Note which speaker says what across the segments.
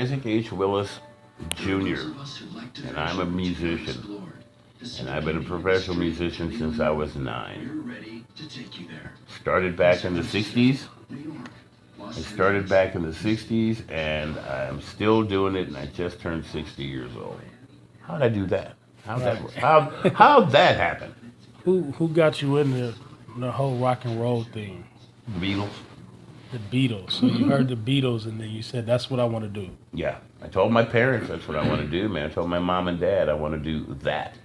Speaker 1: Isaac H. Willis Jr., and I'm a musician. And I've been a professional musician since I was 9. Started back in the 60s. I started back in the 60s, and I'm still doing it, and I just turned 60 years old. How'd I do that? How'd that happen?
Speaker 2: Who got you into the whole rock and roll thing?
Speaker 1: The Beatles.
Speaker 2: The Beatles. So you heard the Beatles, and then you said, "That's what I want to do."
Speaker 1: Yeah, I told my parents that's what I want to do, man. I told my mom and dad I want to do that.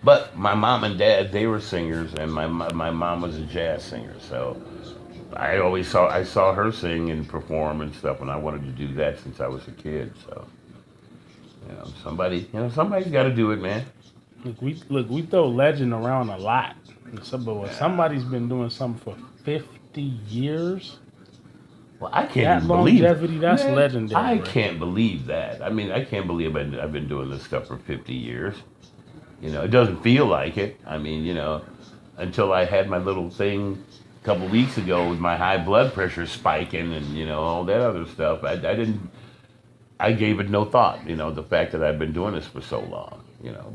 Speaker 1: But my mom and dad, they were singers, and my mom was a jazz singer, so I saw her sing and perform and stuff, and I wanted to do that since I was a kid. So somebody's got to do it, man.
Speaker 2: We throw legend around a lot. Somebody's been doing something for 50 years.
Speaker 1: Well, I can't believe
Speaker 2: longevity. That's
Speaker 1: man,
Speaker 2: legendary.
Speaker 1: I can't believe that. I mean, I can't believe I've been doing this stuff for 50 years. It doesn't feel like it. I mean, until I had my little thing a couple weeks ago with my high blood pressure spiking and, all that other stuff. I gave it no thought, the fact that I've been doing this for so long,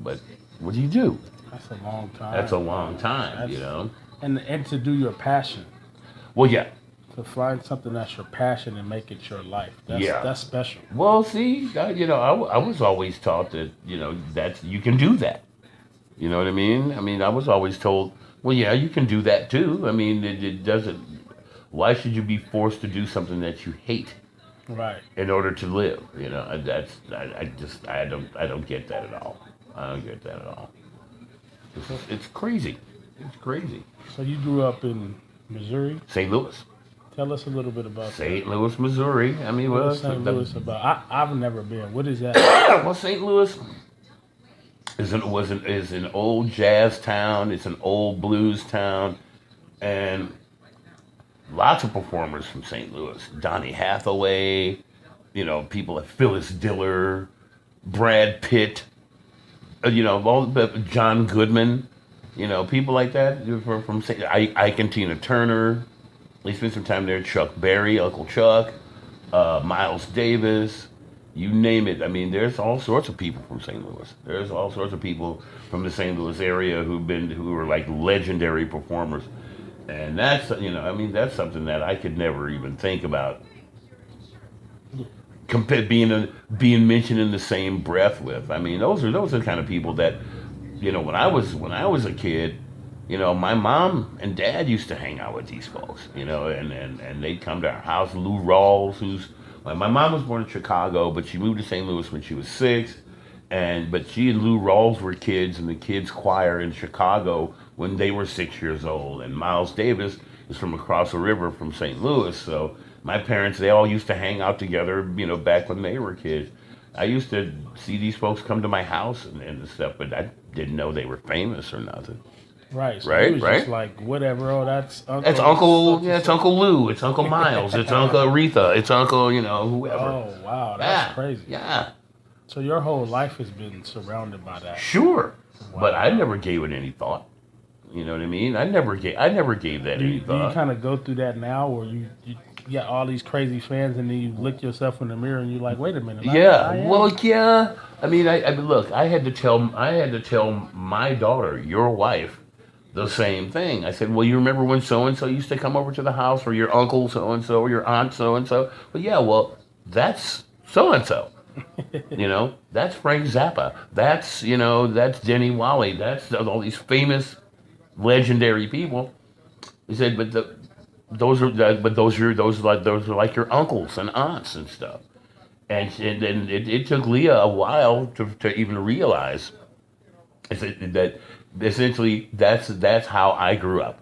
Speaker 1: but what do you do?
Speaker 2: That's a long time.
Speaker 1: That's a long time,
Speaker 2: And to do your passion.
Speaker 1: Well, yeah.
Speaker 2: To find something that's your passion and make it your life. That's special.
Speaker 1: Well, see, I was always taught that, that you can do that. You know what I mean? I mean, I was always told, well, yeah, you can do that too. I mean, it doesn't, why should you be forced to do something that you hate?
Speaker 2: Right.
Speaker 1: In order to live, I don't get that at all. I don't get that at all. It's crazy. It's crazy.
Speaker 2: So you grew up in Missouri?
Speaker 1: St. Louis.
Speaker 2: Tell us a little bit about
Speaker 1: St. Louis, Missouri. I mean,
Speaker 2: what is St. Louis about? I've never been. What is that?
Speaker 1: Well, St. Louis is an old jazz town. It's an old blues town, and lots of performers from St. Louis. Donny Hathaway, people like Phyllis Diller, Brad Pitt, John Goodman, people like that from St. Ike and Tina Turner. They spent some time there. Chuck Berry, Uncle Chuck, Miles Davis, you name it. I mean, there's all sorts of people from St. Louis. There's all sorts of people from the St. Louis area who were like legendary performers. And that's, that's something that I could never even think about being mentioned in the same breath with. I mean, those are the kind of people that, when I was a kid, my mom and dad used to hang out with these folks, and they'd come to our house. Lou Rawls, my mom was born in Chicago, but she moved to St. Louis when she was 6. But she and Lou Rawls were kids in the kids' choir in Chicago when they were 6 years old. And Miles Davis is from across the river from St. Louis. So my parents, they all used to hang out together, back when they were kids. I used to see these folks come to my house and stuff, but I didn't know they were famous or nothing.
Speaker 2: Right. So
Speaker 1: right.
Speaker 2: Just like whatever. Oh, that's Uncle.
Speaker 1: That's Uncle. Yeah, it's Uncle Lou. It's Uncle Miles. It's Uncle Aretha. It's Uncle, whoever.
Speaker 2: Oh wow, that's crazy.
Speaker 1: Yeah.
Speaker 2: So your whole life has been surrounded by that.
Speaker 1: Sure, wow. But I never gave it any thought. You know what I mean? I never gave that any thought.
Speaker 2: Do you kind of go through that now, where you got all these crazy fans, and then you look yourself in the mirror and you're like, wait a minute.
Speaker 1: Yeah. I mean, look. I had to tell my daughter, your wife, the same thing. I said, well, you remember when so-and-so used to come over to the house, or your uncle so-and-so, or your aunt so-and-so? Well, yeah, that's so-and-so. That's Frank Zappa. That's Denny Wally. That's all these famous, legendary people. He said, but those are like your uncles and aunts and stuff. And it took Leah a while to even realize that essentially that's how I grew up.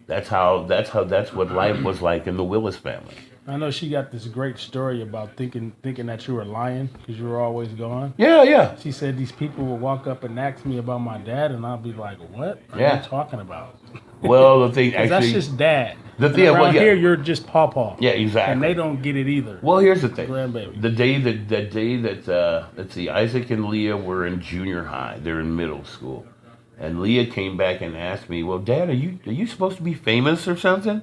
Speaker 1: That's what life was like in the Willis family.
Speaker 2: I know she got this great story about thinking that you were lying because you were always gone.
Speaker 1: Yeah.
Speaker 2: She said these people would walk up and ask me about my dad, and I'll be like, "What are you talking about?"
Speaker 1: Well, the thing actually,
Speaker 2: that's just dad.
Speaker 1: The thing
Speaker 2: around here, you're just pawpaw.
Speaker 1: Yeah, exactly.
Speaker 2: And they don't get it either.
Speaker 1: Well, here's the thing.
Speaker 2: Grandbaby.
Speaker 1: The day that let's see, Isaac and Leah were in junior high. They're in middle school, and Leah came back and asked me, "Well, Dad, are you supposed to be famous or something?"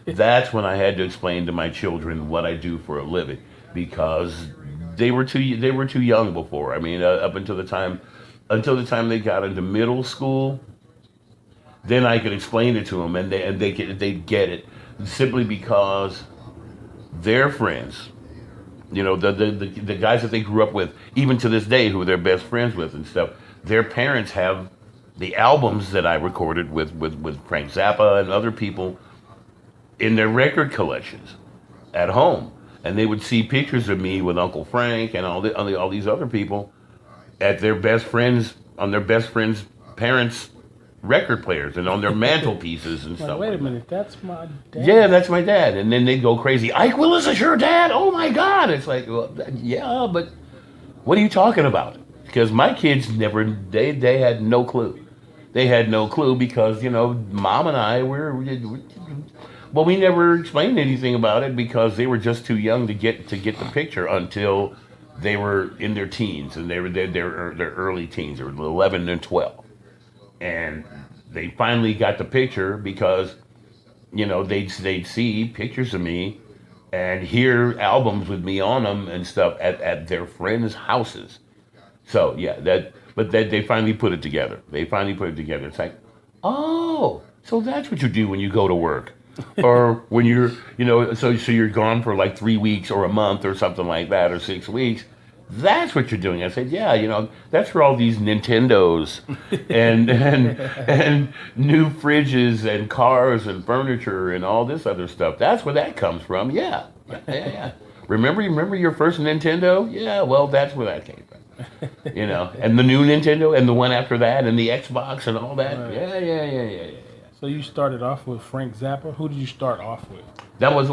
Speaker 1: That's when I had to explain to my children what I do for a living, because they were too young before. I mean, up until the time they got into middle school, then I could explain it to them, and they'd get it simply because their friends, the guys that they grew up with, even to this day, who they're best friends with and stuff, their parents have the albums that I recorded with Frank Zappa and other people in their record collections at home, and they would see pictures of me with Uncle Frank and all these other people at their best friends on their best friends' parents' record players and on their mantelpieces and stuff.
Speaker 2: Wait
Speaker 1: like
Speaker 2: a minute, that's my dad.
Speaker 1: Yeah, that's my dad. And then they'd go crazy. Ike Willis is your dad? Oh my God! It's like, well, yeah, but what are you talking about? Because my kids they had no clue. They had no clue because Mom and I well, we never explained anything about it because they were just too young to get the picture until they were in their teens, and they were their early teens. They were 11 and 12, and they finally got the picture because they'd see pictures of me and hear albums with me on them and stuff at their friends' houses. So yeah, but they finally put it together. It's like, oh, so that's what you do when you go to work. Or when you're, so you're gone for like 3 weeks or a month or something like that, or 6 weeks. That's what you're doing. I said, yeah, that's where all these Nintendos and new fridges and cars and furniture and all this other stuff. That's where that comes from. Yeah. Remember your first Nintendo? Yeah, well, that's where that came from. And the new Nintendo and the one after that and the Xbox and all that.
Speaker 2: Right.
Speaker 1: Yeah.
Speaker 2: So you started off with Frank Zappa. Who did you start off with?
Speaker 1: That was,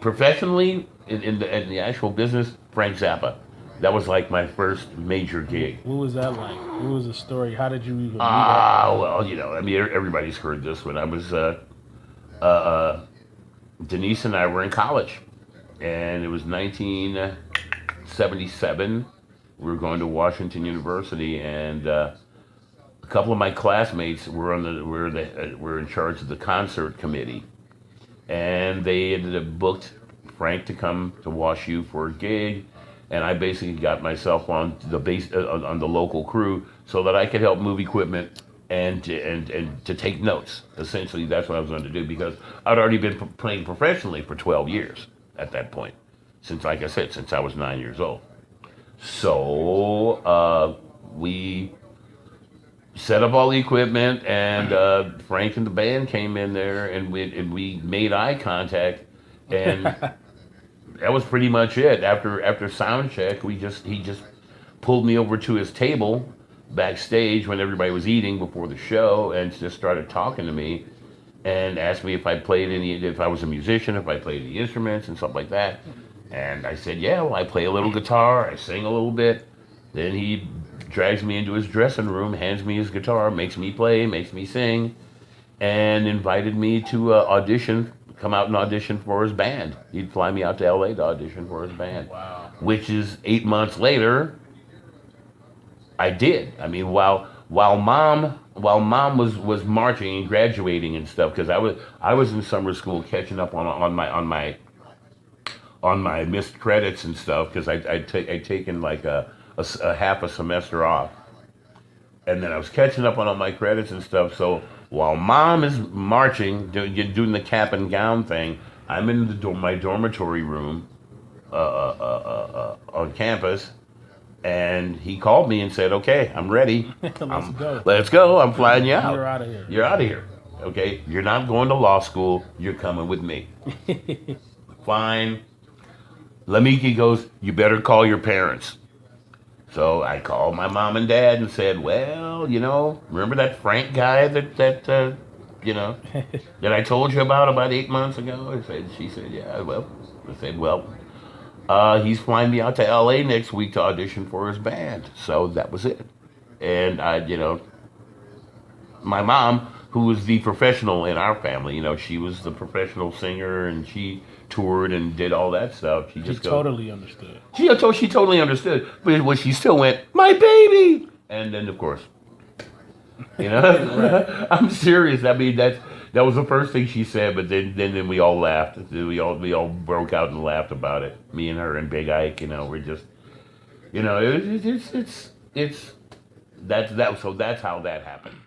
Speaker 1: professionally, in the actual business, Frank Zappa. That was like my first major gig.
Speaker 2: What was that like? What was the story? How did you even meet up?
Speaker 1: Well, everybody's heard this. When I was, Denise and I were in college, and it was 1977. We were going to Washington University, and a couple of my classmates were were in charge of the concert committee, and they ended up booked Frank to come to Wash U for a gig, and I basically got myself on on the local crew so that I could help move equipment and to take notes. Essentially, that's what I was going to do because I'd already been playing professionally for 12 years at that point, since I was 9 years old. So we set up all the equipment, and Frank and the band came in there, and we made eye contact, and that was pretty much it. After sound check, he just pulled me over to his table backstage when everybody was eating before the show, and just started talking to me, and asked me if I was a musician, if I played any instruments and stuff like that. And I said, yeah, well, I play a little guitar, I sing a little bit. Then he drags me into his dressing room, hands me his guitar, makes me play, makes me sing, and invited me to come out and audition for his band. He'd fly me out to LA to audition for his band.
Speaker 2: Wow.
Speaker 1: Which is 8 months later, I did. I mean, while mom was marching and graduating and stuff, because I was in summer school catching up on my missed credits and stuff, because I'd taken like a half a semester off, and then I was catching up on all my credits and stuff. So while Mom is marching, doing the cap and gown thing, I'm in my dormitory room on campus, and he called me and said, "Okay, I'm ready. Let's go. I'm flying you out. You're out of here. Okay, you're not going to law school. You're coming with me." Fine. He goes, "You better call your parents." So I called my mom and dad and said, "Well, remember that Frank guy that that I told you about 8 months ago?" She said, "Yeah." Well, I said, "Well, he's flying me out to LA next week to audition for his band." So that was it. And my mom, who was the professional in our family, she was the professional singer, and she toured and did all that stuff. She
Speaker 2: totally understood.
Speaker 1: She totally understood, but she still went, "My baby," and then of course,
Speaker 2: Right.
Speaker 1: I'm serious. I mean, that's That was the first thing she said, but then we all laughed. We all broke out and laughed about it. Me and her and Big Ike, we're just, it's that's that. So that's how that happened.